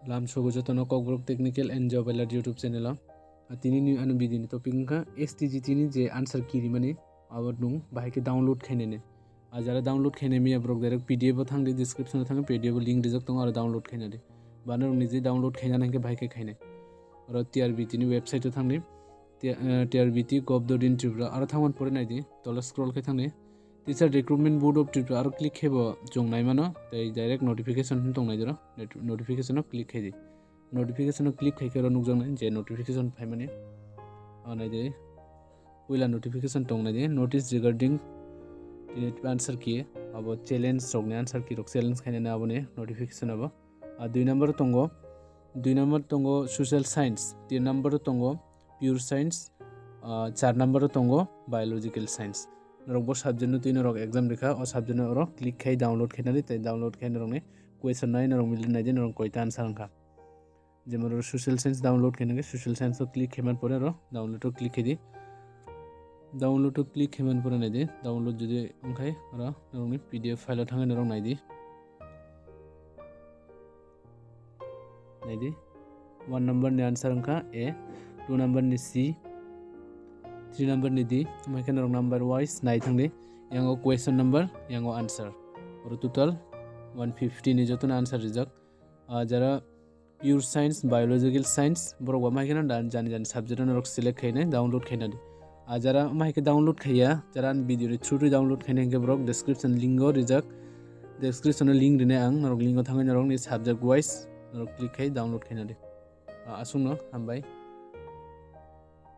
Lamsogo Joto no Kokborok Technical and Job Alert YouTube channel tini ni anu bidini topic ka STGT ni je answer key mani abot nung bahai ke download khaine ne ajara download khaine mi abrok direct PDF thang de description thang PDF link rijak tong ar download khaine de banor ni je download khaina nang ke bahai ke khaine aro TRBT ni website thang ni TRBT gov.in tripura aro thangman pore nai di tola scroll ke thang ni Teacher Recruitment Board of Tripura aro click hebo jong nai mano tai direct notification tong nai jero notification click khai notification click khai kero nuk jong nai je notification phai mane anai de puila notification tong nai de notice regarding answer key abo challenge rokne answer key rok challenge khaine na abone notification abo 2 number tongo social science 3 number tongo pure science 4 number tongo biological science norok bo subject no tino rok exam rekha o subject no rok click khai download khaina de download khaina rok ne question nai norok milin nai de norok koita answer angka jemon social science download khaina ke social science ko click kheman pore ro download to click khedi download to click kheman pore nai de download jodi angkai ro norok ni PDF file thanga norok nai di 1 number ni answer angka A 2 number ni C 3 number ni D mai kan number wise nai thangni yango question number yango answer or total 150 ni jotun answer rijak jara pure science biological science borok mai kan jani subject no rok select khaine download khaina de jara mai ke download khaya jara video ri through download khaine ke borok description link go rijak description link dine ang norok link thangai norok ni subject wise norok click khai download khaina de asung no hambai